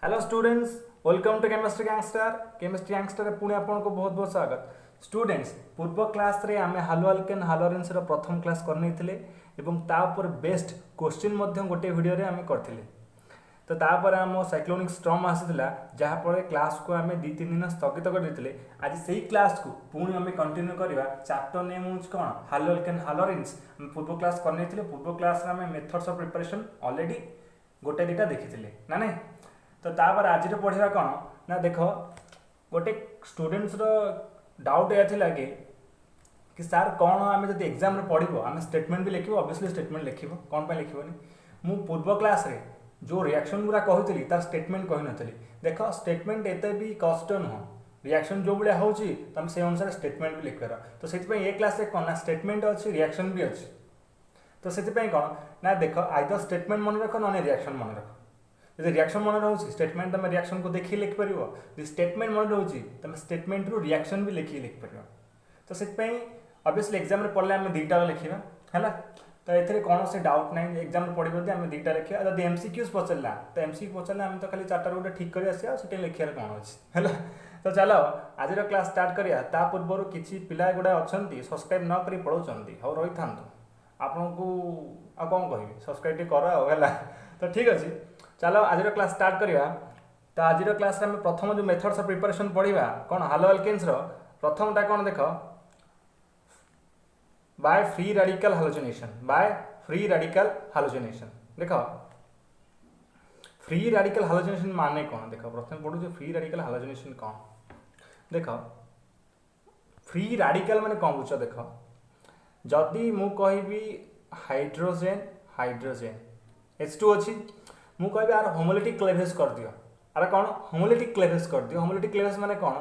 Hello students, welcome to chemistry gangster पुणी आपको बहुत बहुत स्वागत। स्टूडेंट्स, पूर्व क्लास रे आमे हालो अल्केन हालोरेन्स रो प्रथम क्लास करनेथिले एवं तापर बेस्ट क्वेश्चन मध्य गोटे वीडियो रे आमे करथिले। तो तापर आम साइक्लोनिक स्टॉर्म आसीथिला जहाँ फल क्लास को आमे 2-3 दिन स्थगित कर देथिले। आज सही क्लास को पुणी आमे कंटिन्यू करबा। चैप्टर नेम होच कोन हालो अल्केन हालोरेन्स। हम पूर्व क्लास करनेथिले। पूर्व क्लास रे आमे मेथड्स ऑफ प्रिपरेशन ऑलरेडी गोटे दुटा देखिथिले ना नहीं। तो तापर आज पढ़ा कौन ना देख गोटे स्टूडेंट्स डाउट या थिला कि सार कौन आम जब एग्जाम रे पढ़ो आम स्टेटमेंट भी लिखो। ऑब्वियसली स्टेटमेंट लिखो, कौन पे लिखोनी। मु पूर्व क्लास रे जो रिएक्शन गुरा कहती तार स्टेटमेंट कही नथली। देख स्टेटमेंट एते भी कष्ट नुह, रिएक्शन जो भाया हो तुम से अनुसार स्टेटमेंट भी लिख पार। तो से ये क्लास कौन ना स्टेटमेंट अच्छी रिएक्शन भी अच्छी। तो से कौन ना देख आइदर स्टेटमेंट मन रख ना रिएक्शन मन रख। यदि रिएक्शन मन रोचे स्टेटमेंट तुम रिएक्शन को देखिए लिखिपर। यदि स्टेटमेंट मन रोचे तुम स्टेटमेंट रु रिएक्शन भी लिखिए लिखिपर। तो से ऑब्वियसली एग्जाम रे पढ़ले आम दुईटा लिखा है। तो ये कौन से डाउट ना एग्जाम पढ़ी आम दुईटा लिखा। जब एमसीक्यूज पचारा तो एमसीक्यू पचारे आम तो खाली 4टा गोटे ठीक कर लिखार कौन अच्छे है। तो चलो आज क्लास स्टार्ट करिया। ता पूर्व किसी पिला गुड़ा अच्छा सब्सक्राइब न कर पढ़ाऊँ हाँ रही था आपन को आ कौन कह सब्सक्राइब कर। तो ठीक अच्छे, चलो आज क्लास स्टार्ट करिया। तो आज क्लास में प्रथम जो मेथड्स ऑफ प्रिपरेशन पढ़ा कौन हालो अल्केन्स प्रथमटा कौन देख by free radical halogenation. By free radical halogenation देख फ्री रेडिकल हालोजिनेशन माने कौन देख प्रथम पढ़ू फ्री रेडिकल हालोजिनेशन कौन देख फ्री रेडिकल माने कौन बुझ देख जदि मु कहबी हाइड्रोजेन हाइड्रोजेन H2 अच्छी मु कह यार होमोलिटिक क्लेवेज कर दियो। अरे कौन होमोलिटिक क्लेवेज कर दियो। होमोलिटिक क्लेवेज माने कौन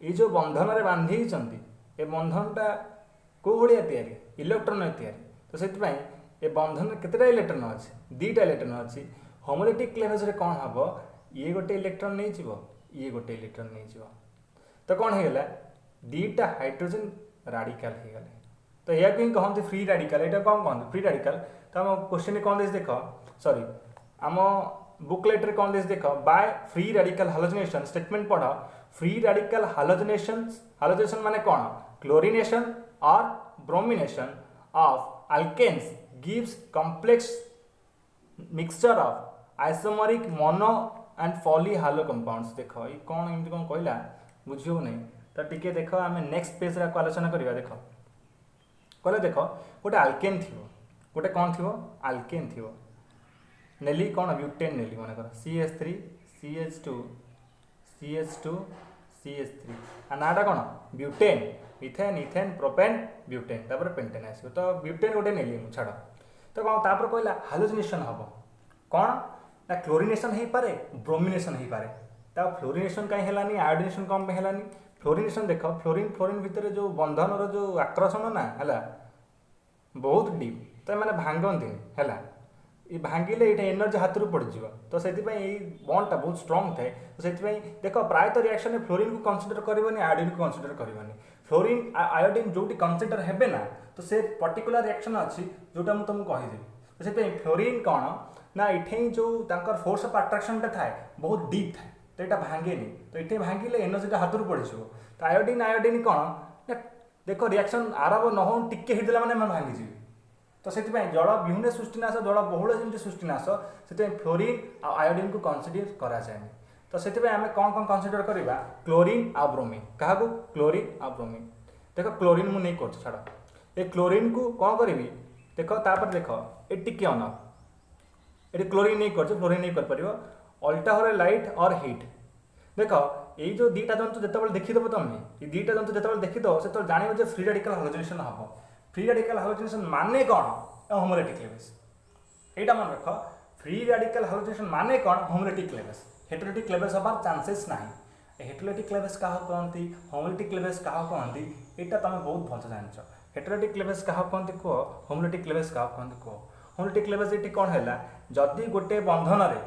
ये जो बंधन रे बांधी ये बंधनटा को भाया तैयारी इलेक्ट्रॉन तैयारी। तो से ये बंधन केतेटा इलेक्ट्रॉन अच्छे 2टा इलेक्ट्रॉन अच्छी। होमोलिटिक क्लेवेज रे कौन हम ये गोटे इलेक्ट्रॉन नहीं जीवो ये गोटे इलेक्ट्रॉन नहीं जीवो। तो कौन हो गला 2टा हाइड्रोजन राडिकल हो गले। तो या कहते फ्री रेडिकल। यहाँ कौन कहते फ्री रेडिकल। तो आम क्वेश्चन कौन देश देख सॉरी आम बुकलेट रे कौन देश देख by free radical halogenation statement पढ़। फ्री रेडिकल हालोजिनेशन हालोजिनेशन माने कौन क्लोरिनेशन और bromination of alkanes gives complex mixture of isomeric mono and poly halo compounds. देख ये कौन एमती कौन कहला बुझे नहीं। तो टिके देख आम नेक्स्ट पेज रे आलोचना करवा। देख कहले देख गोटे अल्केन थी गोटे कौन थी अल्केन थी नेली कौन ब्यूटेन नेली मन कर CH3 CH2 CH2 CH3 आ नाटा कौन butane methane ethane propane butane तापर पेंटेन आसो। तो ब्यूटेन गोटे नेली छाड़। तो कौन तापर कहला हालोजिनेशन हम कौन ना क्लोरिनेशन हो पारे ब्रोमिनेशन हो पारे। ता फ्लोरिनेशन कहीं है आयोडिनेशन कौन पे है। फ्लोरिनेशन देख फ्लोरीन फ्लोरीन भितर जो बंधन जो आकर्षण ना है बहुत डीप। तो मैंने भांगती है ये भांगिले ये एनर्जी हाथ रू पड़ जाव। तो से बॉन्डटा बहुत स्ट्रंग थाए। तो से देख प्रायतः रिएक्शन में फ्लोरीन को कंसीडर करनी आयोडीन को कंसीडर करनी। फ्लोरीन आयोडीन जो कंसीडर हे ना तो से पर्टिकुलर रिएक्शन अच्छी जोटा मुझे तुमको कहीदेवी। तो से फ्लोरीन कौन ना ये जो फोर्स ऑफ अट्रैक्शन थाए बहुत डीप थाए। तो यहाँ भांगेनि। तो ये भांगिले एनर्जीटा हाथ रू पड़ जाव। तो आयोडीन आयोडीन कौन ना देख रिएक्शन आरंभ न हो टिके होता मैंने भांगी। तो से जल विहुने सृष्टिनाश जल बहुल जमी सृष्टिनाश से फ्लोरीन आयोडीन को कंसीडर करा जाए। तो से आम कौन कौन कंसीडर करवा क्लोरीन आ ब्रोमीन क्या क्लोरीन आ ब्रोमीन। देख क्लोरीन मुझे नहीं कर छाड़ ये क्लोरीन को कौन करी देख तापर देख ये टिके अन ये क्लोरीन नहीं कर फ्लोरीन नहीं कर अल्ट्रावायलेट लाइट और हीट। देख ये जो 2टा जंतु जो देखीदेव तुम ये 2टा जंतु जो देखीदेव से जान फ्री रेडिकल हालोजिनेशन हम। फ्री रेडिकल हालोजिनेशन माने कौन होमोलिटिक क्लेवेज। यहाँ मन रख फ्री रेडिकल हालोजिनेशन माने कौन होमोलिटिक क्लेवेज। हेटेरोटिक क्लेवेज हबार चांसेस ना। हेटेरोटिक क्लेवेज क्या कहती होमोलिटिक क्लेवेज क्या कहती यहाँ तुम बहुत भल जान। हेटेरोटिक क्लेवेज क्या कहती कह होमोलिटिक क्लेवेज क्या कहती कह। होमोलिटिक क्लेवेज ये कौन है जदि गोटे बंधन रे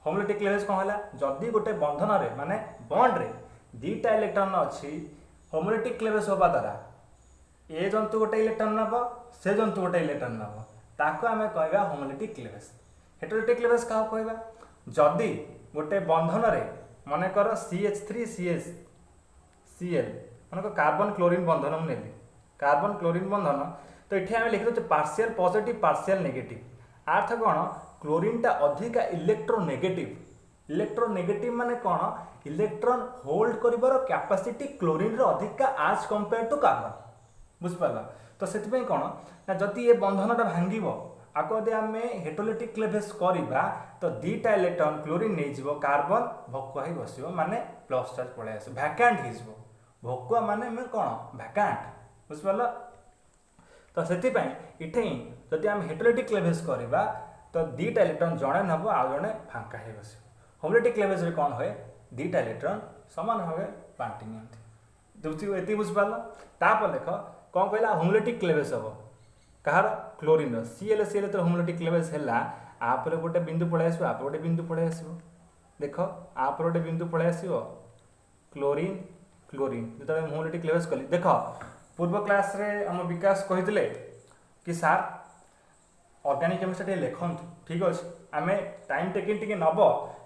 होमोलिटिक क्लेवेज कौन है जदि गोटे बंधन रे माने बॉन्ड रे 2टा इलेक्ट्रॉन अच्छी होमोलिटिक क्लेवेज होगा द्वारा ए जंतु गोटे इलेक्ट्रॉन नब से जंतु गोटे इलेक्ट्रॉन नब ताको आम कहवा होमोलिटिक क्लेवेज। हेटेरोटिक क्लेवेज क्या कहवा जदि गोटे बंधन रे मनकर CH3CH मनकर कार्बन क्लोरीन बंधन मुझे कार्बन क्लोरीन बंधन तो ये आम लिखी पार्शियल पॉजिटिव पार्शियल नेगेटिव अर्थ कौन क्लोरीन टा अधिका इलेक्ट्रोनेगेटिव माने कौन इलेक्ट्रॉन होल्ड करिवार कैपेसिटी क्लोरीन रो अधिका आज कंपेयर टू कार्बन बुझिपाला तो से कौन ना जदि ये बंधनटा भांगिब आको यदि आम हेटोलिटिक क्लेवेज करवा तो दीटा इलेक्ट्रॉन क्लोरीन नहीं कार्बन भकुआ ही बस माने प्लस चार्ज पलि आस भैकेंट हो भकुआ माने कौन भैकेंट बुझिपाल तो से इठे जदि आम हेटोलिटिक क्लेवेज करवा तो दीटा इलेक्ट्रॉन जड़े नब आ जड़े फांका ही बस होमोलिटिक क्लेवेज रे कौन हुए दीटा इलेक्ट्रॉन सामान भाव बांटी नि ये बुझिपाल तापर देख कौन कहला होमोलिटिक क्लेवेज हम कहार क्लोरीन Cl तो होमोलिटिक क्लेवेज है आप गोटे बिंदु पलि आस आप गोटे बिंदु पलि आस देख आप गोटे बिंदु पलि आस क्लोरीन क्लोरीन जो होमोलिटिक क्लेवेज कली देख पूर्व क्लास रे हम विकास कही कि सार ऑर्गेनिक केमिस्ट्री लिखुँ ठीक अच्छे आम टाइम टेकिंग टी नब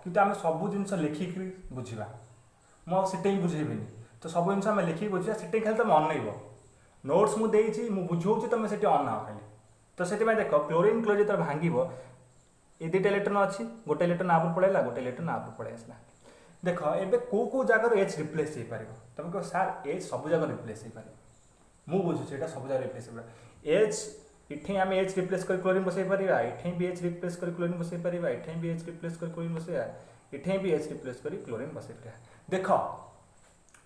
कि आम सब जिन लिखिक बुझा मुझे बुझेबी तो सब जिन आम लिखिक बुझा से खाली तुम अनइब नोट्स मुझे बुझाऊँ तुम से अन खाली तो से देख क्लोरीन क्लोरीन जो भांग ये दुटा इलेक्ट्रॉन अच्छी गोटे इलेक्ट्रॉन आप पलैला गोटे इलेक्ट्रॉन आप पलि आसला देख एबे को जगह एच रिप्लेस हो पार तुम कह सार एच सब जगह रिप्लेस हो पार मु बुझुचे सब जगह रिप्लेस हो एच इठे आम एच रिप्लेस कर क्लोरीन बसई पार इठे भी एच रिप्लेस कर क्लोरीन बसई पार इठे भी एच रिप्लेस कर क्लोरीन बसैया इठे भी एच रिप्लेस कर क्लोरीन बसई पार देख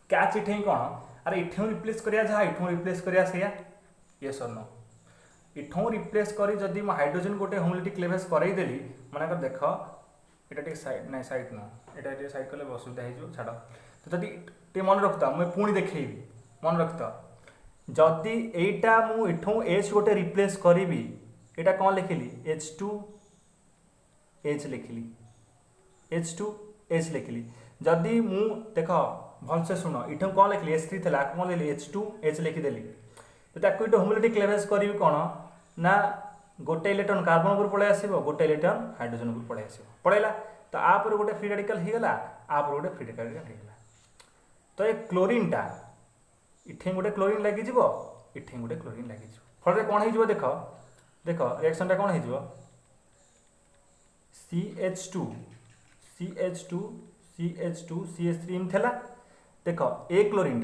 कैच इठे कौन अरे इठू रिप्लेस करिया जहाँ इठू रिप्लेस करिया से ये सर नो इठू रिप्लेस करी जदि मैं हाइड्रोजन गोटे होमोलिटिक क्लेवेज करईदेली मनकर देख ये साइड ना साइड नुह ये साइड कले असुविधा हो छाड़ तो जब मन रखता मुझे पुणी देखी मन रखता जदि एटा मु इठू एच गोटे रिप्लेस करी एटा कौन लिखिली H2H लिखिली H2H लिखिली जदि मु देख भलसे शुण इठू कौन लिखिली H3 था कौन लिखिली H2H लिखिदेली तो ताको इट होमोलिटिक क्लेवेज करी कौन ना गोटे इलेक्ट्रॉन कार्बन ऊपर पलि आस गोटे इलेक्ट्रॉन हाइड्रोजन ऊपर पलि आस पलैला तो आप गोटे फ्री रेडिकल होगला आप गोटे फ्री रेडिकल होगला तो ये क्लोरीन टा इठे गोटे क्लोरीन लगी इठे गोटे क्लोरीन लगी फल कौन हो देख देख रिएक्शन कौन हो CH2 CH2 CH2 CH3 थेला देख ए क्लोरीन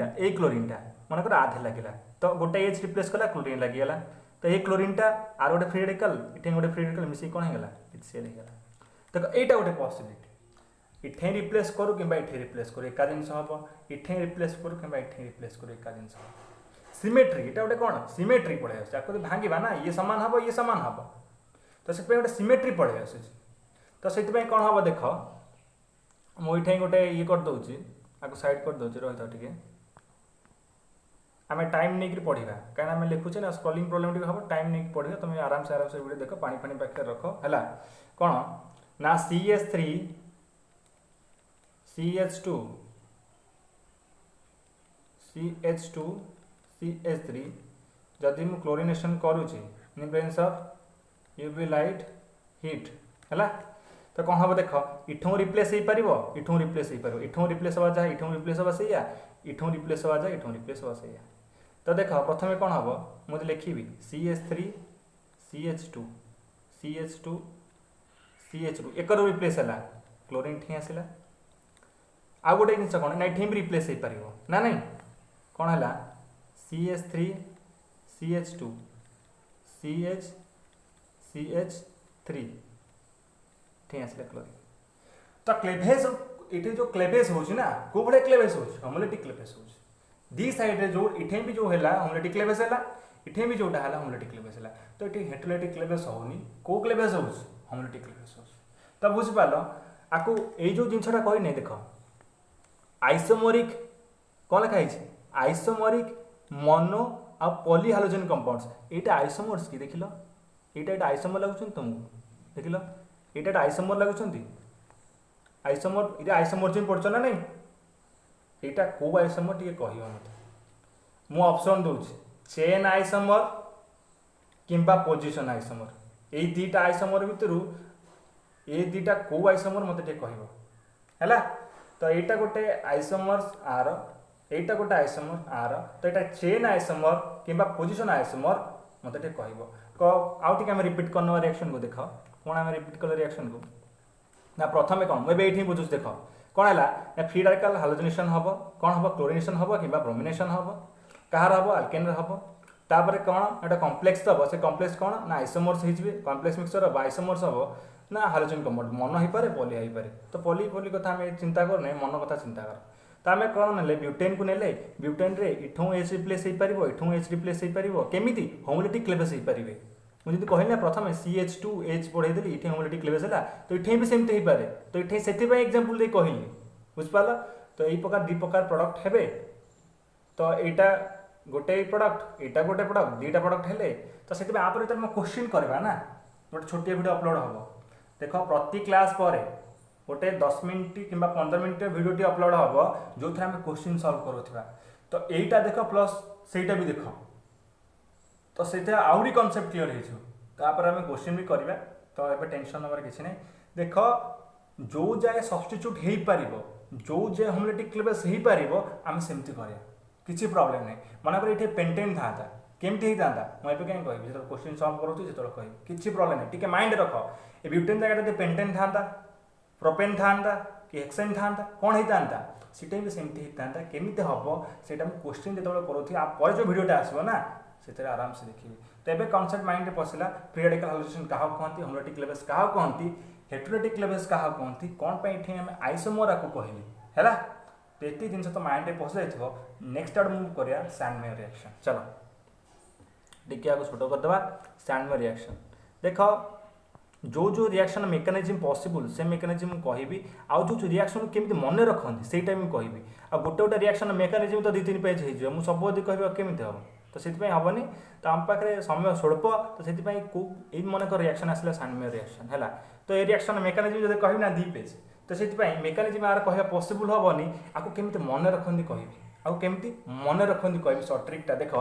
टा मनकर आधे लगे तो गोटे एच रिप्लेस कला क्लोरीन लगिगला तो ये क्लोरीन टा आर गोटे फ्री रेडिकल इठे गोटे फ्री रेडिकल मिसी कौन होगा HCl होगा देख यहाँ गोटे पॉसिबिलिटी इठे रिप्लेस करूँ कि इठे रिप्लेस करूँ एका जिन हम इठे रिप्लेस करूँ कि इठे रिप्लेस करूँ एका जिन सिमेट्री यहाँ गोटे कौन सिमेट्री पलि आस भांगा ना ये सामान हम तो से गोटे सिमेट्री पलि आस तो से कौन हम देख मुझे गोटे ये करदे आपको साइड करदे रही टे आम टाइम नहीं पढ़ा कहीं आम लिखुचे ना स्क्रॉलिंग प्रॉब्लम टी हम टाइम नहीं पढ़ा तुम आराम से वीडियो देख पानी पानी पाखे रख है कौन ना CH3 CH2 CH2 CH3 जदि मु क्लोरीनेशन करुच्ची in presence of UV light heat है तो कौन हम देख इठू रिप्लेस हो पार इठू रिप्लेस हो पार इठू रिप्लेस हवा जहाँ इठू रिप्लेस हवा से इठू रिप्लेस हवा जहाँ इठू रिप्लेस हवा से तो देख प्रथम कौन हम मुझे लिखी CH3 CH2 CH2 CH2 एक रिप्लेस है क्लोरीन ठी आसला आउ गोटे जिन कौन ना ये भी रिप्लेस हो पार ना नहीं कौन है CH3 CH2 CH3 ठीक आसला क्लोरीन तो क्लेवेज ये जो क्लेवेज होना कौ भाई क्लेवेज हो होमोलिटिक क्लेवेज हो दी साइड रे जो इठे भी जो है होमोलिटिक क्लेवेज है इठे भी जोटा है होमोलिटिक क्लेवेज है तो ये हेटोलिटिक क्लेवेज होनी कौ क्लेवेज हो होमोलिटिक क्लेवेज हो तो बुझिपाल आपको ये जो जिनसा कहनी देख आइसोमोरिक कौन लिखाई आइसोमोरिक मोनो आ पॉली हाइड्रोजन कंपाउंड्स ये आइसोमर्स कि देख ये आइसोमर लगुच तुमको देख ये आइसोमर लगुच आइसोमर ये आइसोमर जो पढ़ ना नहीं यहाँ कौ आइसोमर टे कह मत मु ऑप्शन दूसरी चेन आइसोमर किंबा पोजिशन आइसोमर यही दुटा आइसोमर भितर ये दुटा कौ आइसोमर मत कह है। तो यहाँ गोटे आइसोमर्स आर, एटा गोटे आइसोमर आर, तो यहाँ चेन आइसोमर कि पोजिशन आइसोमर मत कह आउटे आम रिपीट करने रिएक्शन को देख कौन आम रिपीट कले रिएक्शन को ना प्रथम कौन मुझे ये बुझुଛି देख कौन है फ्री राडिकल हालोजिनेशन हम कौन हम क्लोरिनेशन हम कि ब्रोमिनेशन हम कहार हम आल्केन हम तापर कौन एटा कम्प्लेक्स हम से कम्प्लेक्स कौन ना आइसोमर्स हो कम्प्लेक्स मिक्सचर हम आइसोमर्स हम ना हालोजेन कंपाउंड मन हो पारे पॉली हो पारे तो पॉली कथा आम चिंता करने मन कथा चिंता कर तो आम कौन ना ब्यूटेन को नेले ब्यूटेन रे इठू एच रिप्लेस हो पार इठू एच रिप्लेस हो पार केमी होमोलिटिक क्लेवेज हो पारे मुझे कहली ना प्रथम CH2H बढ़ेदेली ये होमोलिटिक क्लेवेज है तो ये भी सेमती हो पारे तो ये से एक्जामपल दे कहली बुझिपार तो यही प्रकार दी प्रकार प्रडक्ट हे तो यहाँ गोटे प्रडक्ट यहाँ गोटे प्रडक्ट दुईटा प्रडक्ट हेले तो से क्वेश्चन करवा ना गोटे छोटिया वीडियो अपलोड हम देख प्रति क्लास पर गोटे 10 मिनट कि 15 मिनट वीडियोटी अपलोड हम जो थे आम क्वेश्चन सल्व करुवा तो यहीटा देख प्लस सेटा भी देख तो से आहरी कनसेप्ट क्लीयर होपर आम क्वेश्चन भी करवा तो ये टेंशन नवर किसी ना देख जो जाए सब्स्टिट्यूट हो पार जो जाए होमोलिटिक क्लेवेज हो पार आम सेमती करा किसी प्रॉब्लम नहीं मनकर ये पेंटेन था केमती होता मुझे कहीं कहि जो क्वेश्चन सल्व करूँ जो कह किसी प्रॉब्लम नहीं टी माइंड रख ये ब्यूटेन जगह पेंटेन था प्रोपेन था कि हेक्सेन था कौन होता सीटा भी सेमती होता केमी हम से क्वेश्चन जो करूँ जो भिडियोटा आसो ना से आराम से देखिए तो ये कनसेप्ट माइंड में पशिला फ्री राडिकल हालोजेनेशन क्या कहती होमोलिटिक क्लेवेज क्या कहती हेटेरोटिक क्लेवेज क्या कहती कौन पे आम आइसोमर आपको कहली है तो ये जिन तो माइंड में पशि जाइए नेक्स्ट आड़ मूव करा सैंडमेयर रिएक्शन चलो टिके आपको छोट करदे सैंडमेयर रिएक्शन देख जो रिएक्शन मेकानिज्म पॉसिबल से मेकानिज्म कहबी आउ जो रिएक्शन केमी मन रखती से टाइम कहबी आ गोटे गोटे रिएक्शन मेकानिज्म तो 2-3 पेज हो मुझे सब यदि कह केमी हम तो से हेनी तो आम पाखे समय स्वल्प तो से मन कर रिएक्शन आसला सैंडमेयर रिएक्शन है तो ये रिएक्शन मेकानिज्म जो कहबी ना 2 पेज तो से मेकानिज्म यार कह पॉसिबल हेनी आपको केमी मन रखती कहबी आउ केमी मन रखती कहबी सर्ट ट्रिकटा देख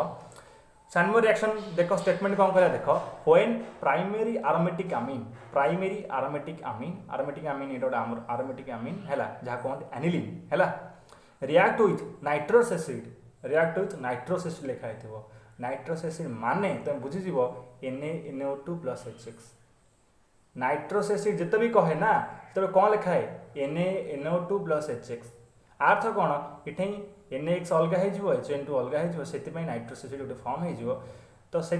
सैंडमेयर रिएक्शन देख स्टेटमेंट कौन करा देख व्हेन प्राइमरी एरोमेटिक अमीन ये गोटे एरोमेटिक अमीन है जहाँ कहते एनिलीन है रिएक्ट विथ नाइट्रस एसिड लिखाई थो नाइट्रस एसिड माने तुम बुझीज NaNO2 + H6 नाइट्रस एसिड जिते भी कहे ना तो कौन लिखाए NaNO2 + H6 आर्थ कौन ये NaX अलग हो HN2 अलग हो नाइट्रस एसिड गोटे फॉर्म हो तो से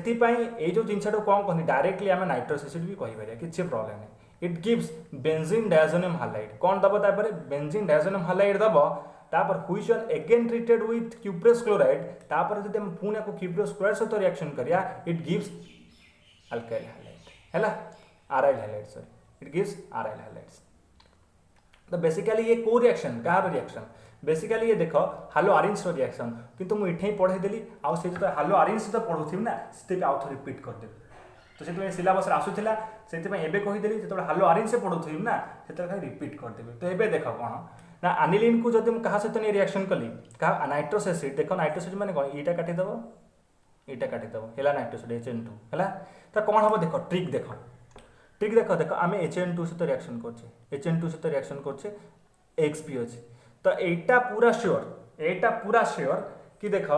जो जिनसा कौन कहते डायरेक्टली आम नाइट्रस एसिड भी कहीपर किसी प्रॉब्लम नहीं it gives benzene diazonium halide कौन दब तापर बेंजीन डायजोनियम हालाइड दब तापर which one again treated with cuprous chloride तापर जब हम पुणी को क्यूप्रेस क्लोराइड सहित रिएक्शन करिया इट गिव्स अल्काइल हालाइड है आराइल हालाइड सॉरी इट गिव्स आराइल हालाइड्स तो बेसिकली ये को रिएक्शन कहार रिएक्शन बेसिकली ये देख हालो आरेंज रिएक्शन किंतु मुझे पढ़ेदेली आउ से जो हालो आरेंज तो पढ़ुथी ना से आउ थे रिपीट करदेवी तो से सिलेबस आसूला से कहीदेली जो हालो आरेंज से पढ़ुथी ना से रिपीट करदेवी तो ये देख कौन ना आनिलीन को जब क्या सहित नहीं रिएक्शन कली क्या नाइट्रस एसिड देख नाइट्रस एसिड मैंने कौन यहाँ काटिदेव है नाइट्रस एसिड HN2 है तो कौन हम देख ट्रिक देख आम HN2 सहित रिएक्शन करछे HN2 सहित रिएक्शन करछे X भी अच्छे तो एटा पूरा श्योर कि देख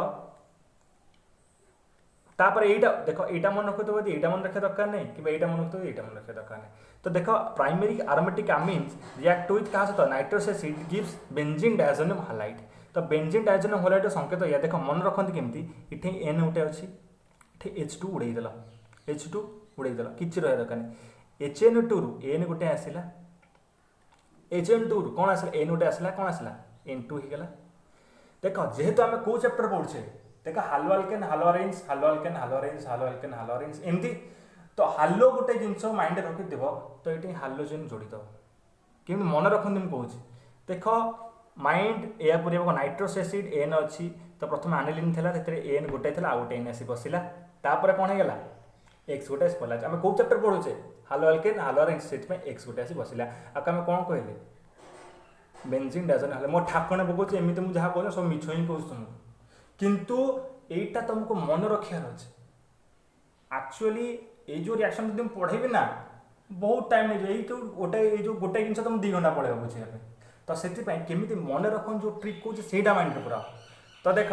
तापर एटा देख एटा मन रखो एटा मन रखा दरकार नहीं कि एटा मन रखो एटा मन रखा दरकार नहीं तो देख primary aromatic amines react with क्या सहित nitrous acid gives benzene diazonium halide तो बेंजीन डायजोनियम हालाइड संकेत या देख मन रखती केमती इथे N गोटे अच्छी इथे H2 उड़ेदेल H2 उड़ेदेल किसी रहा दरकार नहीं HN2 रु N गोटे आसला HN2 रु कौन आसला N गोटे आसला कौन आसला N2 हो गला देख जेहेतु आम कौ चैप्टर पढ़ुचे देख हालो अल्केन हालो अरेंज हालो अल्केन हालो अरेंज हालो अल्केन हालो अरेंज एमती तो हालो गोटे जिनस माइंड रखिदेव तो ये हालोजेन जोड़ीदेव केमी मन रखते मुझे कौच देख माइंड या पूरा नाइट्रस एसिड N अच्छी तो प्रथम आनिलीन थी N गोटे थी आउ गोटे N आसी बसला तापर कौन होगा X गोटे आसी पड़ा आम कौ चैप्टर पढ़ुचे हालो अल्केन हालो अरेंज से X गोटे आसी बसला आम कौन कहले बेंजीन डायजोनियम मो ठाकणे पकाऊँ एमती मुझे जहाँ कहूँ सब मिछ ही कहूँ तुमको किंतु यहीटा तुमको मन रखार अच्छे एक्चुअली ये जो रिएक्शन तुम पढ़ेबी ना बहुत टाइम नहीं जो गोटे जिन तुम 2 घंटा पड़ेगा बुझे तो से केमी मन रख जो ट्रिक कौन से माइंड पूरा तो देख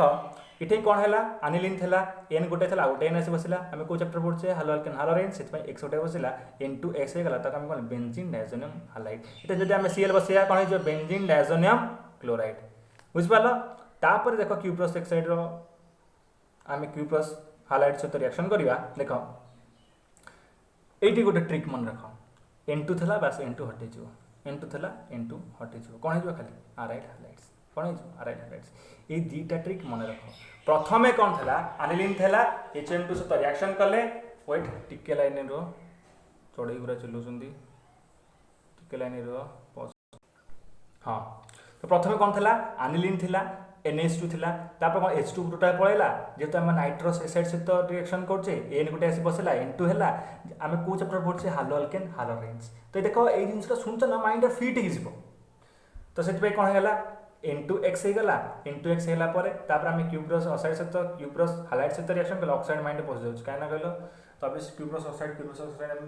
ये कौन है आनिलीन था एन गोटे था गोटे एन आस बसला आम कौ चैप्टर पढ़े हालो अल्केन हालो रेन से एक्स गोटे बसला N2X होगा तो आम कौन बेंजीन डायजोनियम हालाइड ये जब आम Cl बसैया कौन हो बेंजीन डायजोनियम क्लोराइड बुझिपार तापर देख क्यूप्रस एक्साइड आम क्यूप्रस हालाइड सहित रिएक्शन करवा देख ये गोटे ट्रिक मन रख N2 था बास N2 हटि N2 था N2 हटि कौन हो खाली आराइड हालाइड्स कौन हो आराइड हालाइड्स ये दुईटा ट्रिक मन रख प्रथमे कौन था आनिलीन था HM2 सहित रिएक्शन कले वेट टिके लाइन रो चढ़ई गुरा चलाऊँ टिके लाइन रो हाँ तो प्रथमे कौन था आनिलीन था NH2 थिला तापर कौन H2 टोटाल पळैला जेतो हम नाइट्रस एसिड सहित रिएक्शन करछे N गोटे आसी बसला N2 हैला आमे को चैप्टर पढछे हालो अल्केन हालो रेन्स तो देखो ए जिनसटा सुनछ ना माइंड फिट हि जिवो तो सेति पे कोन हैला N2X हेगला N2X हैला परे तापर आमे क्यूप्रस ऑक्साइड सहित क्यूप्रस हालाइड सहित रिएक्शन कले ऑक्साइड माइंड पस जाउछ काहे ना कहलो तो अब क्यूप्रस ऑक्साइड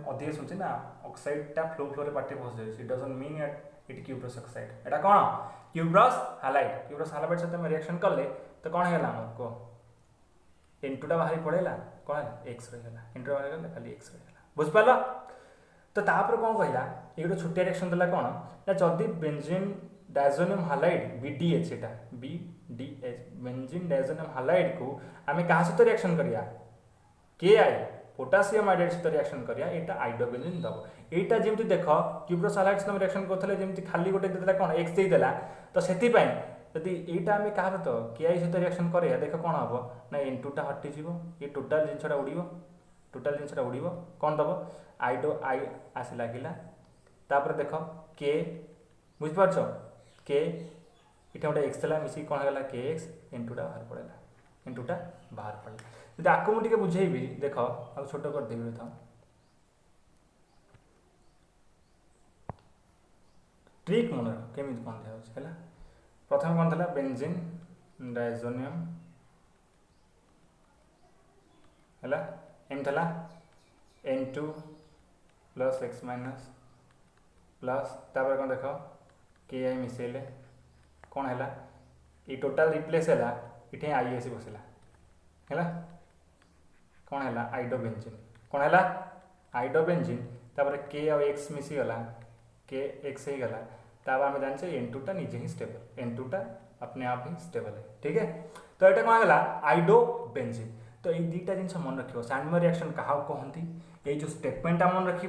अधिक सुनछे ना ऑक्साइड टा फ्लो रे पार्टी पस जाउछ it doesn't mean it cuprous oxide एटा कोन क्यूप्रस हालाइड सहित में रिएक्शन कले तो कौन है हमको N2 टा बाहरी पड़ेला कौन X रहीगला N2 बाहरी गले खाली X रहीगला बुझ पाला तो तापर कौन कहला ये गोटे छोटिया रिएक्शन देला कौन ना जदी बेंजीन डायजोनियम हालाइड BDH एटा BDH बेंजीन डायजोनियम हालाइड को आमे कहा सहित रिएक्शन करिया KI पोटासियम आयोडाइड सहित रिएक्शन करिया एटा आइडोबेंजीन दबो एटा जेमति देखो क्यूप्रस हालाइड सहित रिएक्शन करथले जेमति खाली गोटे देला कौन X दे देला तो सेति पई यदि एटा आमे कहा तो KI सहित रिएक्शन करिया देखो कौन हबो ना N2 टा हटि जीवो ये टोटल जिनछटा उड़ीबो कौन दबो आइडो आई आसी लागिला तापर देखो K बुझ पारछो K इटा गोटे X थला मिसी कौन होला KX N2 टा बाहर पड़ेला N2 टा बाहर पड़ेला यदि आको मु टिके बुझेइबी देखो आ छोटो कर देबी तो ट्रिक मन केमिति कौन दिया है प्रथम कौन था बेंजीन डायजोनियम है एम था N2 plus X minus plus तापर कौन देख KI मिसेले कौन है ये टोटाल रिप्लेस है इटे आई आसी बसला है कौन है आइडोबेंजीन कौन है आइडोबेंजीन तापर K और X मिसी गला K X ही गला तब आम जाने N2 टा निजे ही स्टेबल N2 टा अपने आप ही स्टेबल है ठीक है तो ये कौन है आइडोबेंजीन तो ये दुईटा जिन मन रख सैंडमर रिएक्शन क्या कहती ये जो स्टेटमेंटा मन रख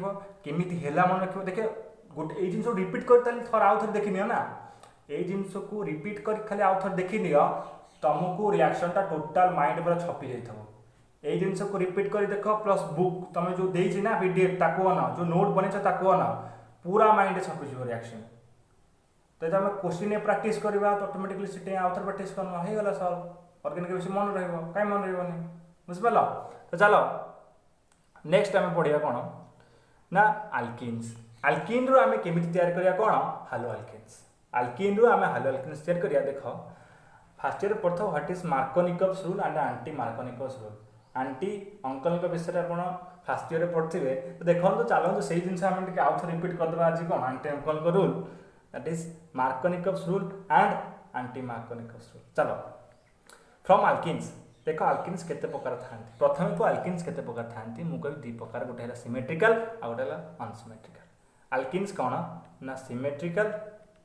केमी है मन रख देखे गोटे ये जिन रिपीट कर थर आउ थे देखी ना ये जिनस को रिपीट कर खाली आउ थे देखी तुमको रिएक्शन टा टोटाल माइंड पूरा छपी जाइए ये जिनस को रिपीट कर देख प्लस बुक तुम जो देछि ना PDF ताको अना जो नोट बने ताको अना पूरा माइंड छपी जीव रिएक्शन तो आम क्वेश्चन प्रैक्टिस करवा तो ऑटोमेटिकली सीटे आउ थे प्रैक्टिस करना हो गला सॉल्व ऑर्गेनिक विषय मन रही कहीं मन रही बुझिपाल तो चलो नेक्स्ट आम पढ़िया कौन ना आल्किन्स आल्किन रो आमे केमिति तैयार करिया कौन हालो आल्किन्स आल्किन रो आमे हालो आल्किन्स तैयार करिया देखो फर्स्ट ईयर पढ़ो what is Markovnikov's rule and anti Markovnikov's rule aunty uncle विषय आप फर्स्ट ईयर पढ़े तो देखो तो चलो से जिन आम आउ थे रिपीट करदे आज कौन aunty uncle rule that is Markovnikov's rule and anti Markovnikov's rule चलो फ्रॉम आल्किन्स देख आल्किन्स केते प्रकार था प्रथम को आल्किन्स केते प्रकार था मुझे दुई प्रकार गोटे है सिमेट्रिकल आ गोटे है अनसिमेट्रिकल आल्किन्स कौन ना सिमेट्रिकल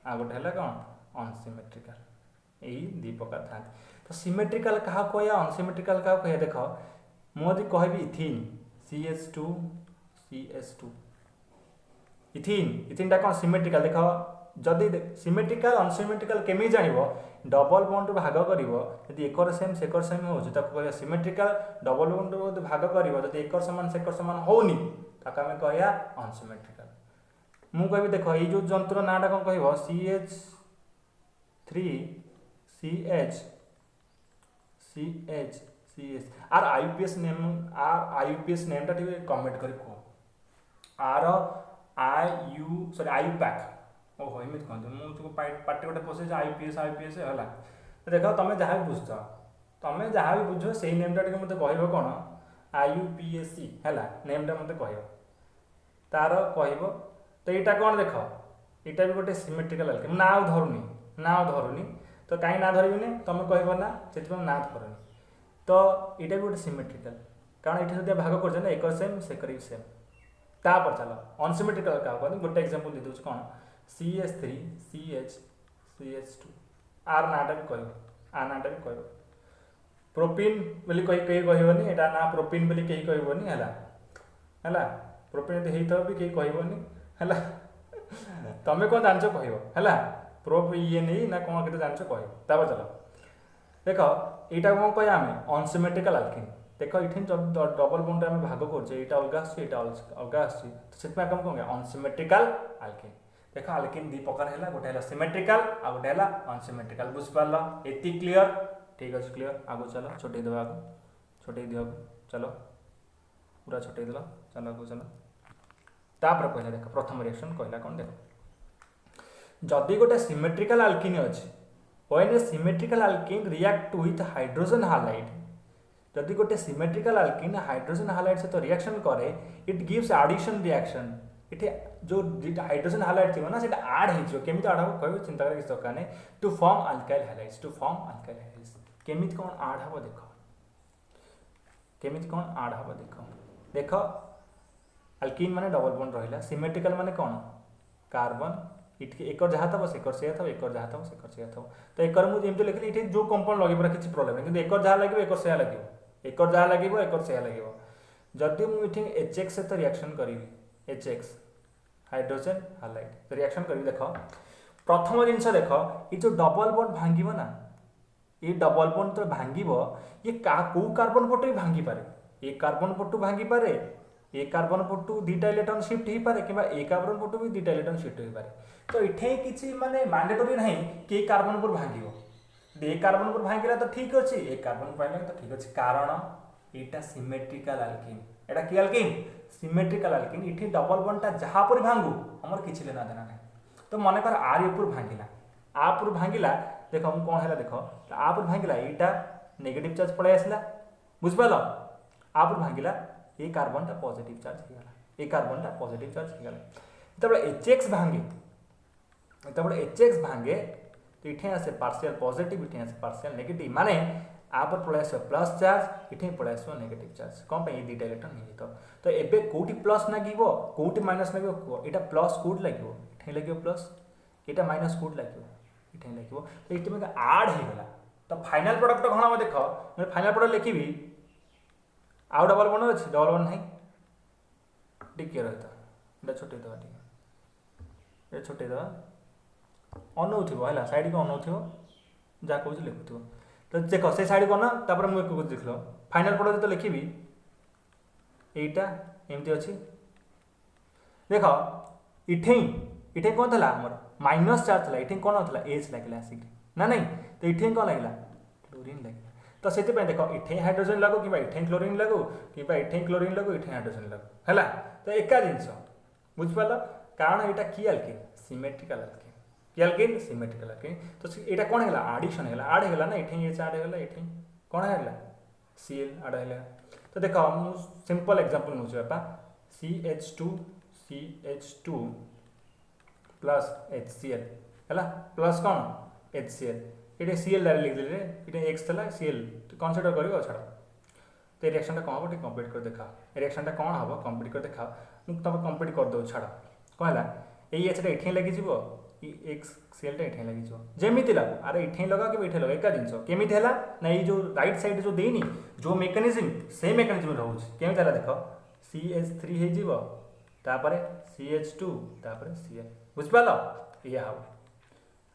आ गोटे है कौन अनसिमेट्रिकल यही दुई प्रकार था तो सिमेट्रिकल क्या कह अनसिमेट्रिकल क्या कह देख मुझे कहबी इथिन CH2 इथिन टा कौन सिमेट्रिकल देख जदि सिमेट्रिकल अनसिमेट्रिकल केमी जान डबल बॉन्ड भाग कर एकर सेम सेकर सेम हो सिमेट्रिकल डबल बॉन्ड भाग कर एकर सामान सेकर सामान होनी ताको आम कह अनसिमेट्रिकल मु कह देख ये जो जंत्र नाटा कौन कह CH3CH आर IUPAC नेम टा कमेंट कर IUPAC ओहो एमती कहते मुझे पार्टी गोटे पोसे IPS है देख तुम जहाँ भी बुझ तुम जहाँ भी बुझ से नेमटा मत कह कौन IUPAC है नेमटा मत कह तार कह तो यहाँ कौन देख एटा भी गोटे सिमेट्रिकल आल्केन ना धरुनी तो कहीं ना धरबी तुम कह ना से ना धरुनी तो यहाँ भी गोटे सिमेट्रिकल कारण ये जब भाग कर एक सेम सेकर भी सेम तापर चलो अनसिमेट्रिकल क्या कहते गोटे एग्जांपल दे दूँ कौन CH3 CH2 आर नाटा भी कह प्रोपीन बोली कहीं कहबनी एटा ना प्रोपीन बोली कहीं कहबनी है प्रोपीन यदि होता भी कहीं कहबनी है तमें कौन जान कह प्रोप ये नहीं ना कौन के जान कह तापर चलो देख यहाँ कौन कह आम अनसिमेट्रिकल आल्केन देख ये डबल बॉन्ड में भाग कर अलग अलग आसमें कौन कह अनसिमेट्रिकल आल्केन देख आल्केन दी प्रकार है गोटे है सिमेट्रिकल आ गोटे है अनसिमेट्रिकल बुझिपार एति क्लीयर ठीक अच्छे क्लीयर आगो चलो छोटे देवा आगो छोटे दियो चलो पूरा छोटे देल चलो आगो चलो तापर कहला देख प्रथम रिएक्शन कहला कौन देख जदि गोटे सिमेट्रिकल आल्केन अच्छी when A symmetrical Alcaine react with hydrogen halide जदि गोटे सिमेट्रिकल आल्केन हाइड्रोजन हालाइड सहित रिएक्शन करे इट गिव्स एडिशन रिएक्शन इटे जो हाइड्रोजन हालाइड थी ना से आड होमि आड हम कह चिंता कर दरकार नहीं टू फॉर्म अल्काइल हाइड्राइड्स केमी कौन आड हम देख केमी कौन आड हम देख अल्कीन माने डबल बॉन्ड रहा सिमेट्रिकल माने कौन कार्बन एक जहाँ थो सेकर से थो एक जहाँ थो सेकर से थो तो एक मुझे लिखली ये जो कंपाउंड लगे किसी प्रोब्लेम नहीं एक जहाँ लगे एक से लगे एक जहाँ लगे एक से लगे जदि मुझे HX सहित रिएक्शन करी HX हाइड्रोजन हालाइड तो रिएक्शन करी देख प्रथम जिनस देख ये जो डबल बॉन्ड भांग ना ये डबल बॉन्ड तो भांग ये कौ कार्बन पटु भी भांगी पारे ए कार्बन पटु भांगी पारे ए कार्बन पटु दुईटा इलेक्ट्रॉन शिफ्ट हो पारे कि ए कार्बन पटु भी दुईटा इलेक्ट्रॉन शिफ्ट हो पारे तो ये किसी माने मैंडेटरी ना कि कार्बन पर भांग ए कार्बन पर भांगला तो ठीक अच्छे ए कार्बन भांगला तो ठीक अच्छे कारण यहाँ सिमेट्रिकल आल्केन एटा कि आल्केन सिमेट्रिकल आल्केन ये डबल बॉन्डटा जहाँ पर भांगू हमर किसी लेना देना ना तो मन कर आर ऊपर भांगला आपर भांगला देख हम कौन है देख आपर भांगला यहाँ नेगेटिव चार्ज पलि आसला बुझिपाल आपर भांगला ये कार्बनटा पॉजिटिव चार्ज होगा ये कार्बनटा पॉजिटिव चार्ज होगा जो HX भांगे जो HX भांगे तो ये आसे पार्शियल पॉजिटिव ये आसे पार्शियल नेगेटिव माने आप पलि आस प्लस चार्ज ये पलि आस नेगेटिव चार्ज कौन ये दुईटा इलेक्ट्रॉन नहीं तो एबे कोटी प्लस लगे कोटी माइनस लगे यहाँ प्लस कोट लगे ये लगे प्लस यहाँ माइनस कोट लगे ये लगे तो ये आड होगा तो फाइनाल प्रोडक्ट कौन हम देख मैं फाइनाल प्रोडक्ट लिखी आउ डबल बॉन्ड अच्छी डबल बॉन्ड नहीं टिके रही छोटे दवा टे छोटे दवा अनौथो है साइड को अनौथो जहाँ कह लिखुव तो देख से साइड को ना मुझे देख लो फाइनाल प्रोडक्ट तो लिखी यहीटा एमती अच्छी देख इठे कौन था आमर माइनस चार्ज था ये कौन था एच लगे आसिक ना नहीं तो ये कौन लगे क्लोरीन लगे तो से देख इठे हाइड्रोजन लगो कि इठे क्लोरीन लगो कि इठे क्लोरीन लगो इठे हाइड्रोजन लगो है तो एका जिनस बुझिपार कारण यहाँ कि आल्केन सिमेट्रिकल आल्केन कि आल्केन सिमेट्रिकल आल्केन तो यहाँ कौन है आडिशन है आड होगा ना ये एच आड होगा ये कौन है Cl आड है तो देख मुझे सिंपल एग्जांपल नौ बापा CH2 प्लस HCl है प्लस कौन HCl ये Cl डायरेक्ट लिख देले ये X था Cl कनसीडर कर छाड़ तो रिएक्शन कौन हम कंप्लीट कर देखा रिएक्शन कौन हम कंप्लीट कर देखा तुम कंप्लीट कर दो छाड़ कौन है ये एचटा ये लगी Cl ये लगी जमी लगू अरे ये लगा कि ये लगा एका जिनस केमी है ना ये जो राइट साइड जो देनी जो मेकानिज्म से मेकानिज्म रोचे केमी देख CH3 होपर CH2 Cl बुझिपाल या हम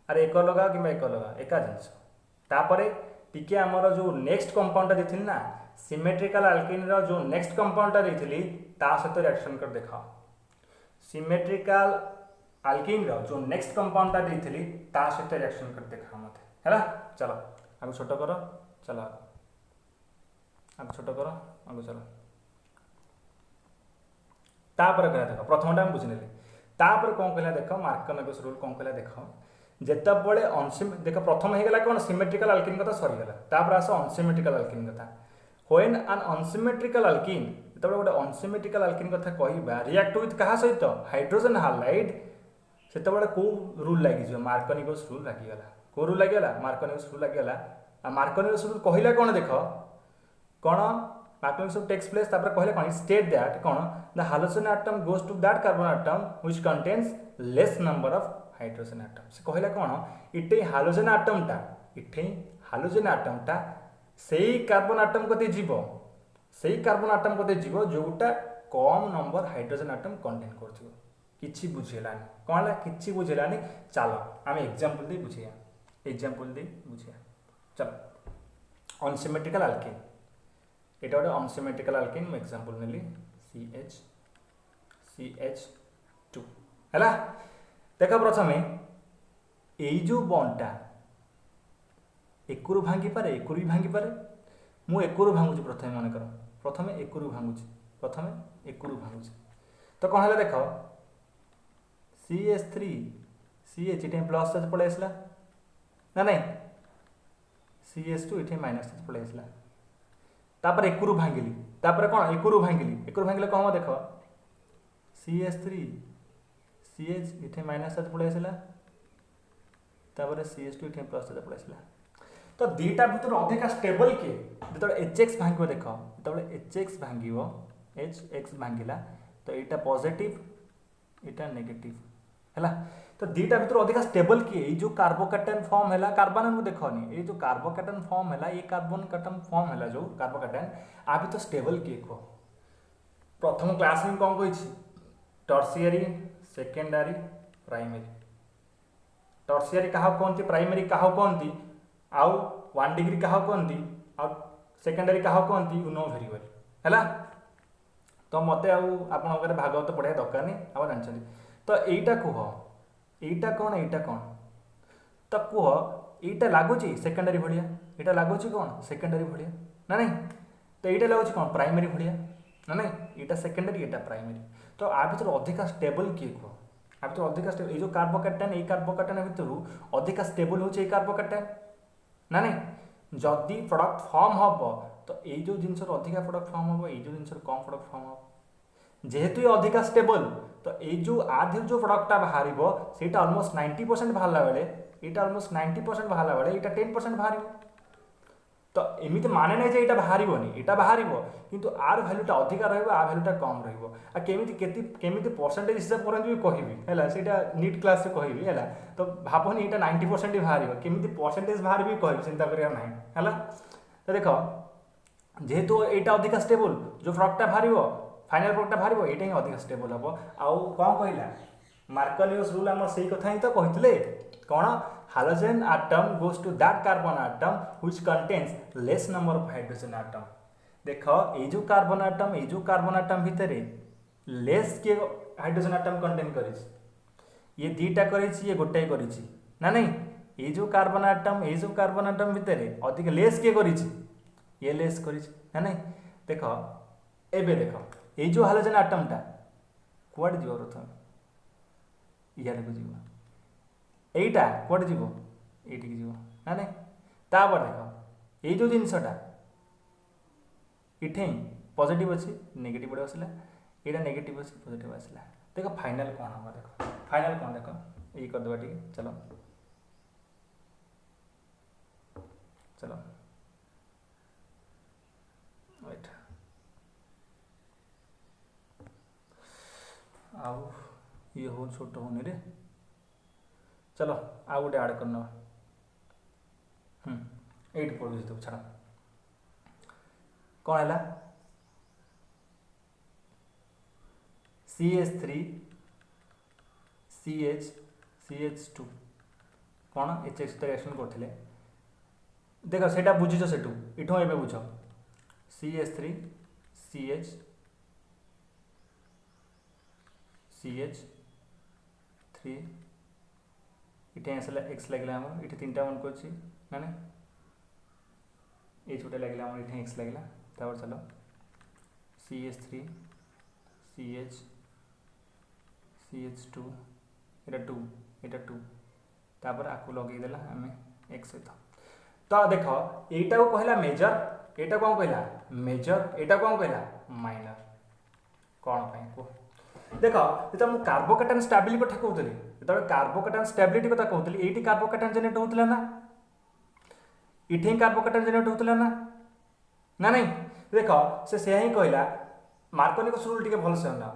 अरे एक लगा कि एक लगा एका जिनस टी आमर जो नेक्स्ट कंपाउंडा देती ना सिमेट्रिकल आल्केन जो नेक्स्ट कंपाउंडा देती सहित रिएक्शन कर देखा सिमेट्रिकल आल्केन जो नेक्स्ट कंपाउंडा देती सहित रिएक्शन कर देखा मत है चलो आगे छोट कर चलो आगे छोट कर आगे चलो तापर कहला देख प्रथमटा हम बुझी तापर कौन कहला देख मार्कनगस रूल कौन कहला देख जेतबले देख प्रथम होगा कौन सिमेट्रिकल आल्केन कथा सरीगला तापर आस अनसिमेट्रिकल आल्केन कथा व्हेन एन अनसिमेट्रिकल आल्केन जो गोटे अनसिमेट्रिकल आल्केन कथा कहबा रिएक्ट विथ क्या सहित हाइड्रोजन हालाइड सेतबेले को रूल लगी मार्कोनिकस रूल लगिगला को रूल लगिगला मार्कोनिकस रूल लगिगला आ मार्कोनिकस रूल कहला कौन देख कौन मार्कोनिकस रूल टेक्स प्लेस तापर कहले कौन स्टेट दैट कौन the halogen atom goes to that carbon atom which contains less number of hydrogen atom से कहला कौन इटे हालोजन एटमटा इटे हालोजन एटमटा सेही कार्बन एटम कते जीवो सेही कार्बन एटम कते जीवो जोटा कम नंबर हाइड्रोजन एटम कंटेन करथिबो किछि बुझेलानी कौन है किछि बुझेलानी चलो आम एग्जांपल दे बुझिया चलो अनसिमेट्रिकल अल्केन एटा गोटे अनसिमेट्रिकल अल्केन मु एग्जांपल नेली CH2 हैला देख प्रथमे एई जो बॉन्डटा एकरु भांगी पारे एकरु भी भांगी पारे मु एकरु भांगुची प्रथमे मन कर प्रथमे एकरु भांगुची तो कौन है देख CH3 CH इटे प्लस चार्ज पळे आसला ना नहीं CH2 इटे माइनस चार्ज पळे आसला तापर एकरु भांगिली तापर कौन एकरु भांगिले कौन देख CH3 CH इटे माइनस चार्ज पळे आसला तापर CH2 इटे प्लस चार्ज पळे आसला तो दीटा भीतर अधिका स्टेबल के जतबे HX भांगिबो देख जतबे HX भांगिबो HX भांगिला तो एटा पॉजिटिव एटा नेगेटिव हैला तो दीटा भीतर अधिका स्टेबल किए ये जो कार्बोकैटायन फॉर्म हैला कार्बन में देखनी ये जो कार्बोकैटायन फॉर्म हैला ये कार्बोकैटायन फॉर्म हैला जो कार्बोकैटायन आ भी तो स्टेबल किए को प्रथम क्लास में कौन कहि टर्शियरी सेकेंडरी प्राइमरी टर्शियरी कहा कहती प्राइमरी कहा कहती आउ 1 डिग्री कहा कहती आउ सेकेंडरी कहा कहती यू नो वेरी वेल हैला तो मते आपन भागवत पढ़ाया दरकार नहीं आप जानते तो एटा कह एटा कौन तो कह एटा लगुच सेकेंडरी भाया एटा लगुच कौन सेकेंडरी भाया ना नहीं तो एटा लगुच कौन प्राइमरी भाया ना नहीं एटा सेकेंडरी एटा प्राइमरी तो आ भर अधिका स्टेबल किए कह आ भर अधिका स्टेबल ये जो कार्बोकैटायन ये कार्बोकैटायन भर अधिका स्टेबल हो कार्बोकैटायन ना नहीं जदि प्रोडक्ट फॉर्म हम तो ये जो जिनस अधिका प्रोडक्ट फॉर्म हम ये जो जिनस कम प्रोडक्ट फॉर्म हम जेहेतु ये अधिका स्टेबल तो ये जो आधे जो प्रोडक्टा बाहर से अलमोस्ट 90% बाहर बेले ये अलमोस्ट 90% बाहर बेले ये 10% बाहर तो एमती माने ना ये बाहरनी यहाँ बाहर किंतु आर भैल्यूटा अधिका रैल्यूटा कम रमी परसेंटेज हिसाब करते कहबी है नीट क्लास से कहबी है तो भावनी यहाँ 90% ही बाहर केमी परसेंटेज बाहर भी कह चिंता करा ना है तो देख जेहेतु यहाँ अधिका स्टेबल जो प्रोडक्टा बाहर फाइनल प्रोडक्टा बाहर यहाँ ही अधिक स्टेबल हम आउ कौन कहला मार्कोनियस रूल आम से कथा ही तो कहते कौन halogen atom goes to that carbon atom which contains less number of hydrogen atom देख ये जो कार्बन एटम भितर लेस के हाइड्रोजन एटम कंटेन कर ये दीटा ये गोटे कर ना नहीं ये जो कार्बन एटम भितर अधिक लेस किए कर ये लेस कर ना नहीं देख एबे देख ये जो हालोजेन एटमटा कुआडे जीव प्रथम इयारे को जीव एटा कुआडे जीव एटी जीव ना नहीं तापर देख ये जो जिनसटा इठे पॉजिटिव अच्छी नेगेटिव बड़े आसला यहाँ नेगेटिव अच्छी पॉजिटिव आसला देख फाइनल कौन हम देख फाइनल कौन देख ये करदे टे चलो चलो वेट आउ ये हो छोट होने रे चलो आउ गोटे आड करना एट पढ़ू तो छाड़ कौन है CH3 CH2 कौन HX रिएक्शन करते देख से बुझीच से इठू ए बुझ CH3 CH3 इटे एक्स लगे ये तीन टा मन कर ना ये छोटे लगे ये एक्स लगे तापर चलो CH3 CH2 ये 2 तापर आपको लगेदेला आम एक्स सहित तो देख यहीटा को कहला मेजर एटा कौन कहला मेजर एटा कौन कहला माइनर कौन कह देख जो कार्बोकैटायन स्टेबिलिटी कथा कहते जो कार्बोकाटायन स्टेबिलिटी कथा कहूली ये कार्बोकाटायन जेनेट होता ना इठे कार्बोकाटायन जेनेट होता ना ना नहीं देख से ही कहला मार्कोनिकस रूल टिके भल से ना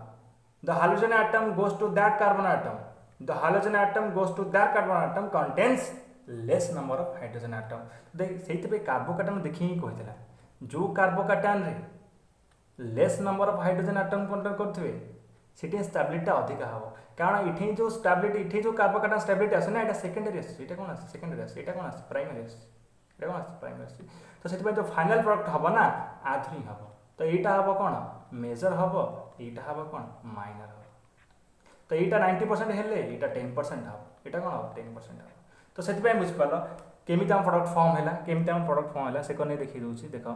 the hydrogen atom goes to that carbon atom the hydrogen atom goes to that carbon atom contains less number of hydrogen atom देख से कार्बोकाटायन देखी ही कहला जो कार्बोकाटायन रे less number of hydrogen atom contain करथिबे सेठी स्टेबिलिटी अधिक हम कारण इठे जो स्टेबिलिटी इठे जो कार्बोकाटायन स्टेबिलिटी आसे ना एटा सेकेंडरी आसे एटा कोन आसे सेकेंडरी आसे एटा कोन आसे प्राइमरी आसे एटा कोन आसे प्राइमरी आसे तो सेठी जो फाइनल प्रोडक्ट हबो ना आथरी हबो तो एटा हबो कोन मेजर हबो एटा हबो कोन माइनर हबो तो एटा 90% हेले एटा 10% हबो एटा कोन हबो 10% हबो तो सेठी पे बुझ पालो केमिति हम प्रोडक्ट फॉर्म हैला केमिति हम प्रोडक्ट फॉर्म हैला से कोने देखि दोछि देखो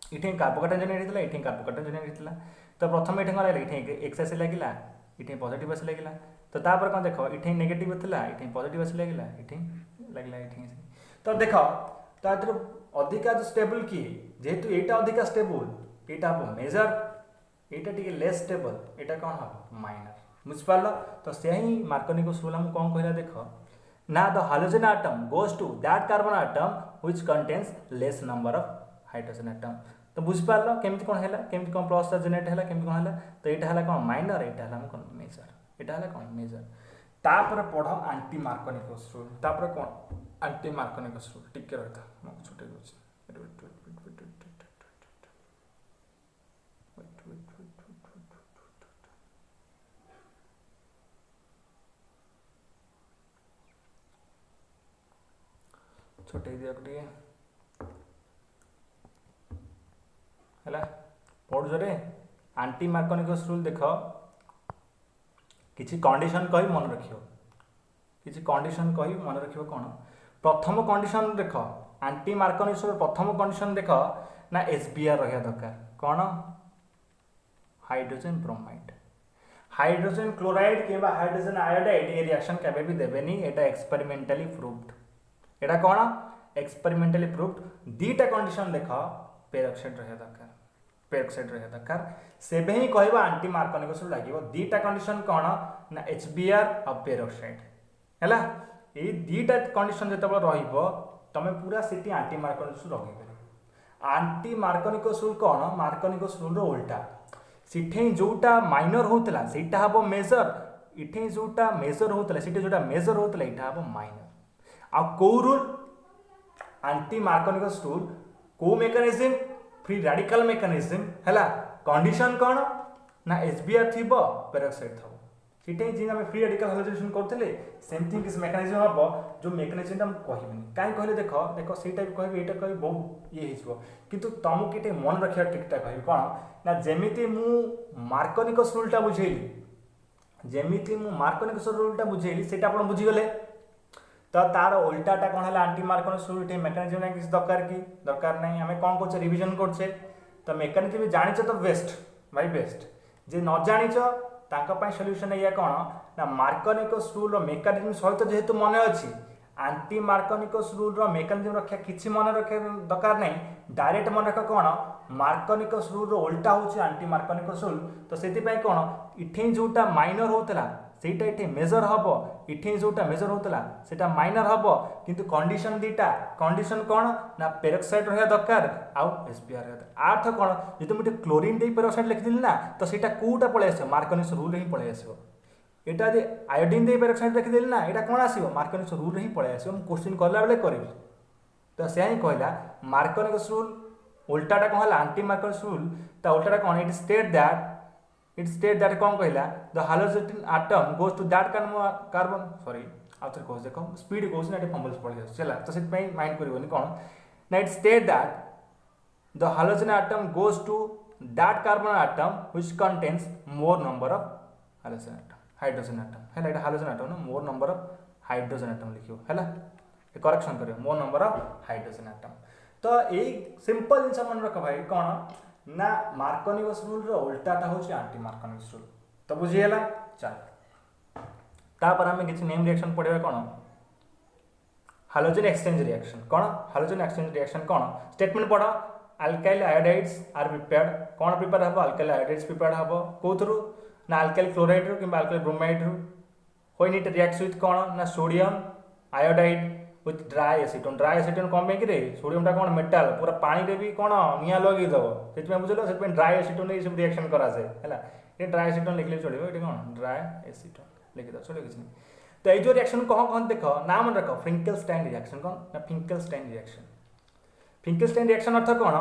इठे कार्बोकाटायन जेनेट हेतला इठे कार्बोकाटायन जेनेट हेतला तो प्रथम इठे कोन इठे एक्स आसी लागिला इठे पॉजिटिव आसी लागिला तो तापर कोन देखो इठे नेगेटिव हेतला इठे पॉजिटिव आसी लागिला इठे लागिला इठे तो देखो तातिर अधिका जो स्टेबल की जेहेतु एटा अधिका स्टेबल एटा हम मेजर एटा टिके लेस स्टेबल एटा कोन हम माइनर बुझ पालो तो सेही मार्कोनिकस रूल हम कोन कहला देखो ना the hydrogen atom goes to that carbon atom which contains less number of hydrogen atom तो बुझ पालो केमिति कोन हैला केमिति कोन प्लस जेनेट हैला केमिति कोन हैला तो एटा हैला कोन माइनर एटा हैला कोन मेजर एटा हैला कोन मेजर तापर पढो एंटी मार्कोनिकस रूल तापर कोन एंटी मार्कोनिकस रूल टिके रहता म छोटे दोछि छोटे दिया टिके हैला पढ़ जरे एंटी मार्कोनिकस रूल देख किसी कंडीशन कही मन रखियो किसी कंडीशन कही मन रखियो कौन प्रथम कंडीशन देख एंटी मार्कोनिकस रूल प्रथम कंडीशन देख ना एसबीआर रहा दरकार कौन हाइड्रोजन ब्रोमाइड हाइड्रोजन क्लोराइड के हाइड्रोजन आयोडाइड ये रिएक्शन केबे भी देबेनी एटा एक्सपेरिमेंटली प्रूव्ड एटा कौन एक्सपेरिमेंटली प्रूव्ड दीटा कंडीशन देख पेरोक्साइड रहा दरकार पेरोक्साइड रहा दरकार सेबे ही कहबा एंटी मार्कोनिकस रूल लागिवो दीटा कंडीशन कौन ना एचबीआर और पेरोक्साइड हैला ए दीटा कंडीशन जतबे रहिबो तमे पूरा सिटी एंटी मार्कोनिकस रूल रखि परिबो एंटी मार्कोनिकस रूल कौन मार्कोनिकस रूल रो उल्टा सिठे जोटा माइनर होतला सेटा हबो मेजर इठे जोटा मेजर होतला सिटे जोटा मेजर होतला इठा हबो माइनर आ को रूल एंटी मार्कोनिकस रूल को मेकानिज्म फ्री रेडिकल मेकानिज्म हैला कंडीशन कौन ना एचबीआर थिबो पेरोक्साइड थबो सिटे जे हम फ्री रेडिकल हाइड्रोजन करथले सेमथिंग किस मेकानिज्म हबो जो मेकानिज्म हम कहिबनी काई कहले देखो देखो सेटा भी कहबे एटा कहबे बहुत ये हिजबो किंतु तमु केटे मन रखिया टिकटा कहबे कोन ना जेमिति मु मार्कोनिकस रूलटा बुझेली जेमिति मु मार्कोनिकस रूलटा बुझेली सेटा आपण बुझी गले तो तार उल्टाटा कौन है एंटी मार्कोनिकस रूल टे मेकानिज्म ना किसी दरकार नहीं हमें कौन करछे रिवीजन करछे तो मेकानिज्म जानिछ तो बेस्ट भाई बेस्ट जे न जानिछ तांका पय सॉल्यूशन या कौन ना मार्कोनिकस रूल रो मेकानिज्म सहित जेहेतु मन अछि एंटी मार्कोनिकस रूल रो मेकानिज्म रखा किछि मन रखे दरकार नहीं डायरेक्ट मन रख कौन मार्कोनिकस रूल रो उल्टा होछि एंटी मार्कोनिकस रूल तो सेति पय कौन इठे जोटा माइनर होतला सेटा इठे मेजर हबो इठे जोटा मेजर होतला सेटा माइनर हबो किंतु कंडीशन दीटा कंडीशन कौन ना पेरोक्साइड रहया दरकार आउ एसबीआर रहया अर्थ कौन जदि मुटे क्लोरीन दे पेरोक्साइड लिख दिल ना तो सेटा कोटा पळे आसे मार्कोनिकस रूल ही पळे आसीबो एटा जे आयोडीन दे पेरोक्साइड लिख दिल ना एटा कोन आसीबो मार्कोनिकस रूल ही पळे आसीबो हम क्वेश्चन करला बेले करबी तो से ही कहला मार्कोनिकस रूल उल्टाटा कहला एंटी मार्कोनिकस रूल ता उल्टाटा कौन इट स्टेट दैट कौन कहला the hydrogen atom goes to that carbon sorry आउथर कोस देखो स्पीड कोस ना फंबल्स पड़ जाय चला तो से माइंड करबोनी कौन ना it state that the hydrogen atom goes to that carbon atom which contains more number of hydrogen atom हैला एटा हाइड्रोजन एटम ना more number of hydrogen atom लिखियो हैला ए करेक्शन करियो more number of hydrogen atom तो a simple जिंस मन रख भाई कौन ना मार्कोनिकस रूल रो उल्टाटा होछि एंटी मार्कोनिकस रूल तो बुझिएला चल तापर हमें किछि नेम रिएक्शन पढिबा कोन हाइड्रोजन एक्सचेंज रिएक्शन कोन हाइड्रोजन एक्सचेंज रिएक्शन कोन स्टेटमेंट पढो अल्काइल आयोडाइड्स आर प्रिपेयर्ड कोन प्रिपेयर हबो अल्काइल आयोडाइड्स प्रिपेयर्ड हबो कोथरु ना अल्काइल क्लोराइड रु किबा अल्काइल ब्रोमाइड रु व्हेन इट रिएक्ट्स विथ कौन ना sodium iodide with dry acetone कौन पे रे सोडियमटा कौन मेटाल पूरा पानी रे भी कौन निया लगे दब से बुझल से ड्राई एसीटोन ये सब रिएक्शन करासे है ये ड्राई एसीटोन लिखले चलो ये कौन ड्राई एसीटोन लिखि दो चलो किसी तो ये जो रिएक्शन कौन देख ना मन रख फिंकेलस्टाइन रिएक्शन कौन ना फिंकेलस्टाइन रिएक्शन फिंकेलस्टाइन रिएक्शन अर्थ कौन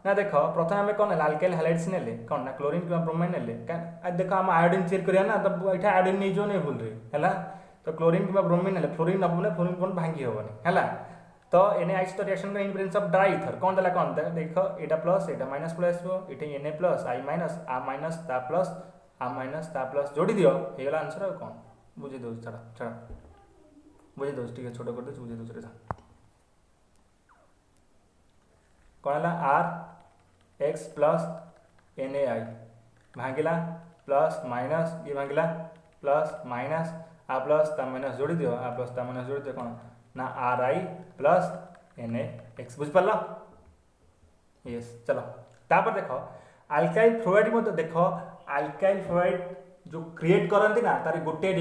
ना देख प्रथम आम कौन अल्काइल हैलाइड्स ने कौन ना क्लोरीन कि ब्रोमाइन ने देख आम आयोडीन चेक करिया ना तो ये आयोडीन नहीं जो नहीं भूल रही है तो क्लोरीन कि ब्रोमाइन ने फ्लोरीन नबने फ्लोरीन बॉन्ड भांगी हेनी है तो NaOH तो reaction in presence of dry ether कौन देला कौन देख एटा प्लस एटा माइनस प्लस ये Na प्लस I माइनस आ माइनस ता प्लस आ माइनस ता प्लस जोड़ी दियो हे गला आंसर और कौन बुझे दो छड़ा बुझे दो ठीक है छोटा कर दे बुझे दो रे कौन है RX प्लस NaI भांगिला प्लस माइनस ये भांगिला प्लस माइनस आ प्लस ता माइनस जोड़ी दियो आ प्लस ता माइनस जोड़ी दियो कौन ना Ri प्लस NaX बुझ पाला यस चलो तापर देखो अल्काइल फ्लोराइड मत देखो अल्काइल फ्लोराइड जो क्रिएट करंती ना तारे गोटे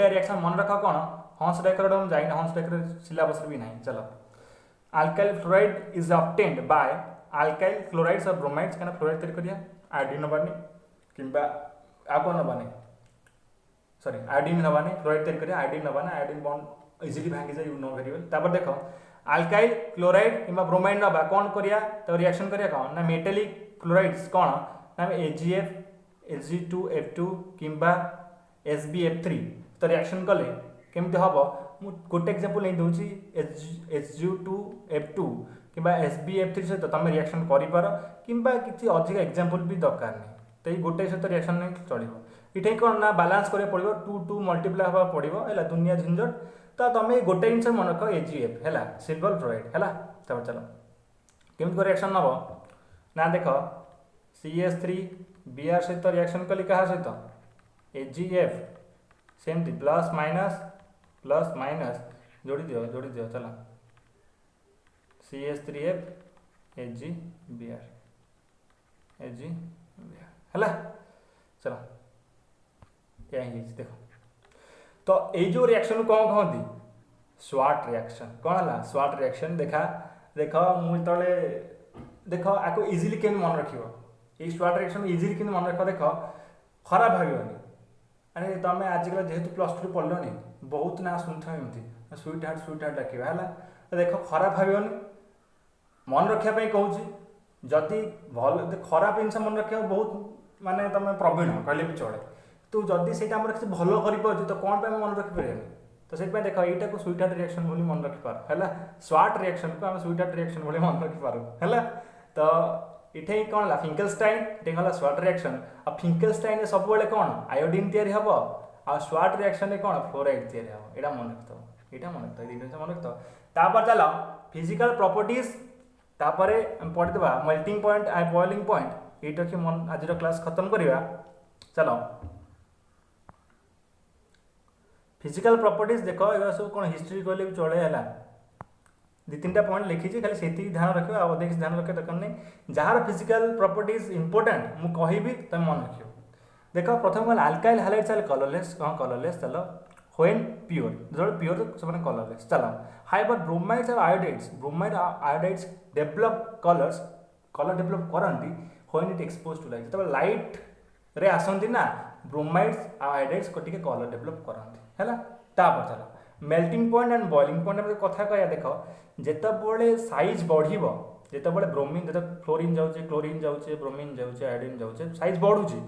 रिएक्शन मन रख कौन हंस डाइक्लोराइड हम जाइना हंस डाइक्लोराइड सिलेबस भी नहीं चलो alkyl fluoride is obtained by alkyl fluorides और ब्रोमाइड्स कहना फ्लोराइड तैयार करिया आयोडीन नबानी किंबा आ कोन नबानी सॉरी आयोडीन नबानी फ्लोराइड तैयार करिया आयोडीन नबाना आयोडीन बॉन्ड इजीली भांगी जाय यू नो वेरी वेल तापर देखो अल्काइल क्लोराइड किंबा ब्रोमाइड नबा कोन करिया तो रिएक्शन करिया कोन ना मेटालिक क्लोराइड्स कोन ना AgF Ag2F2 किंबा SbF3 तो रिएक्शन कले केमते हबो मु गोटे एग्जांपल नहीं दूची Hg2F2 किंबा SbF3 से तो तुम रिएक्शन करि पारो किंबा किछि अधिक एग्जांपल भी दरकार नहीं तो ये गोटे से तो रिएक्शन नहीं चलिबो इठे कोन ना बैलेंस करे पड़िबो 2 2 मल्टीप्लाई हबा पड़िबो हैला दुनिया झंझट तो तुम गोटे जिनस मन रख AgF हैला सिल्वर फ्लोराइड हैला तब चलो केमते रिएक्शन नबो ना देखो CH3 Br सहित रिएक्शन कली कहा सहित AgF सेमती प्लस माइनस जोड़ी दियो चला CH3F AgBr हैला चलो क्या देखो तो ये जो रिएक्शन कौन कहती स्वाट रिएक्शन कौन है स्वाट रिएक्शन देखा मुझे देख आपको इजिली केम मन रख ये स्वाट रिएक्शन इजिली केम मन रख देख खराब भावन अरे तुम आजिकल जेहेतु प्लस टू पढ़लनि बहुत ना शुणुथ एमती स्वीट हार्ट डाकिया है देख खराब भावन मन रखापी कहूँ जदि भल खराब जिन मन रखा बहुत माने तुम प्रवीण कहले भी चले तो जदि से किसी भल कर तो कौन पे मन रखिपर तो से देख यहाँ को स्वीट हार्ट रिएक्शन बोली मन रखिपार है स्वाट रिएक्शन को आम स्वीट हार्ट रिएक्शन बोली मन रखिपार है तो इटे कौन है फिंकेलस्टाइन ये गला स्वाट रिएक्शन आ फिंकेलस्टाइन सब कौन आयोडीन तैयारी हम आ स्वाट रिएक्शन कौन फ्लोराइड तैयारी हम यहाँ मन रखिथ यहाँ मन रखिथ मन रखिथ तापर चल फिजिकल प्रॉपर्टीज तापर पढ़ीदा मेल्टिंग पॉइंट आ बॉइलिंग पॉइंट ये रखी मन आज क्लास खत्म करवा चलो फिजिकल प्रॉपर्टीज देख ये सब कौन हिस्ट्री कहले भी चले है दि तीन पॉइंट लिखी खाली से ध्यान रख अधिक ध्यान रखे दरकार नहीं जार फिजिकल प्रॉपर्टीज इंपोर्टेंट मु कहि तुम मन रख देख प्रथम कहला अल्काइल हैलाइड्स आर कलरलेस कौन कलरलेस चलो व्हेन प्योर जो प्योर से कलरलेस चलो हाइबर ब्रोमाइड्स और आयोडाइड्स डेवलप कलर डेवलप करती when it expose to light जो लाइट रे आसती ना ब्रोमाइड्स आयोडाइड्स को टिके कलर डेवलप करती है तापर चलो melting point and boiling point कथा कह देख जिते साइज बढ़ जिते ब्रोमीन जो फ्लोरीन जाऊे क्लोरीन जाऊे ब्रोमीन जाऊे आयोडीन जाऊे साइज बढ़ुची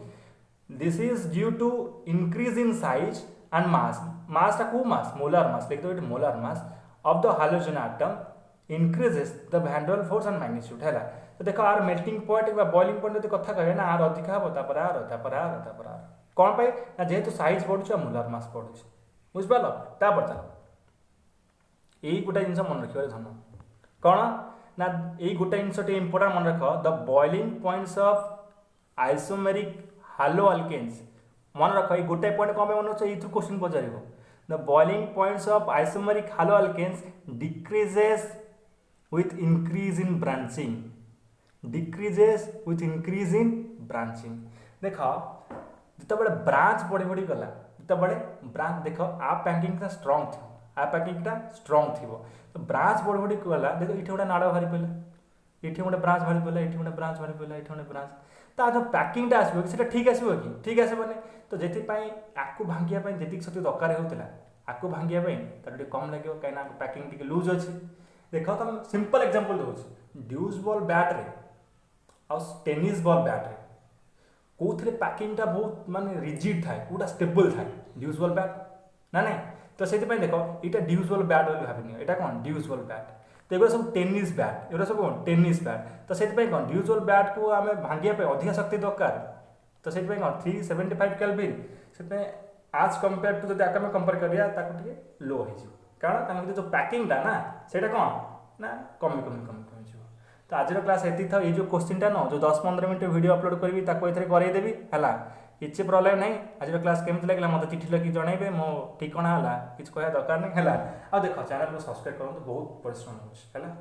this is due to increase in size and mass को मास मोलार मास लिख दो molar mass of the hydrogen atom increases the van der Waals and magnitude है तो देख आर मेल्टिंग पॉइंट बॉइलिंग पॉइंट जो कथा कहे ना आर अधिक हम तापर आर कौन पाई ना जेहेतु साइज बढ़ुचे मोलार मास बढ़ुचे बुझिपाल तापर चल यही गोटे जिन मन रख धन कौन ना यही गोटे जिनटे इंपोर्टाट मन रख the boiling points of isomeric halo alkanes मन रख ये गोटे पॉइंट कौन मन रख ये क्वेश्चन पचार the boiling points of isomeric halo alkanes decreases with increase in branching देख जिते ब्रांच बढ़ी बढ़ी गला ସେତେବେଳେ ବ୍ରାଞ୍ଚ ଦେଖ आ पैकिंगटा स्ट्रॉंग थी आ पैकिंगटा स्ट्रॉंग थी तो ब्रांच बड़ बड़ी गला देख ये गोटे नाड़ बाहरी पड़ा ये गोटे ब्रांच बाहरी पड़ा ये गोटे ब्रांच बाहरी पड़ा ये गोटे ब्रांच ता जो पैकिंगटा आसो कि ठीक आसो कि ठीक आसबनी तो जेपाई आपको भांगिया जी शक्ति दरकार होता आपको भांगिया तो कम लगे कहीं पैकिंग टी लूज अच्छी देख तुम सिंपल एग्जांपल दूसरी ड्यूज बॉल बैट रे आ टेनिस बॉल बैट रे कौन पैकिंगटा बहुत माने रिजिड थाए कौटा स्टेबल थाए ड्यूज बॉल बैट ना नहीं तो से देख यहाँ ड्यूज बॉल बैट बोली भाविनी यहाँ कौन ड्यूज बॉल बैट तो ये सब टेनिस बैट ये सब कौन टेनिस बैट तो से कौन ड्यूज बॉल बैट को आम भांगे अधिक शक्ति दरकार तो से कौन 375 केल्विन से आज कंपेयर टू जब आम कंपेयर करिए लो हो कारण जो पैकिंगटा ना से कौन ना कमी कमी कमी कमी तो आज क्लास ये था ये जो क्वेश्चनटा न जो 10-15 मिनट वीडियो अपलोड करी करदेवी है किसी प्रोब्लेम नहीं आज क्लास केमती लगे मतलब चिठी लिखिक जनइबे मो ठिकाना है किसी कह दरकार नहीं है आ देख चैनल को सब्सक्राइब करूँ बहुत परिश्रम है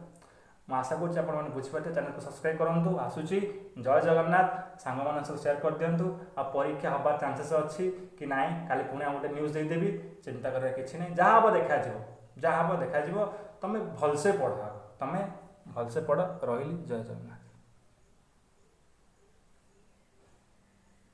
मैं आशा करुँच आपने बुझीपारे चैनल को सब्सक्राइब करूँ आसूची जय जगन्नाथ सांग मान सब सेयार कर दिंतु आ परीक्षा हबार चांसेस अच्छी कि नाई काली पुणी गोटे न्यूज देदेवी चिंता कर कि नहीं जहाँ हम देखा तुम भलसे पढ़ तुम भलसे पढ़ रही जय जगन्नाथ।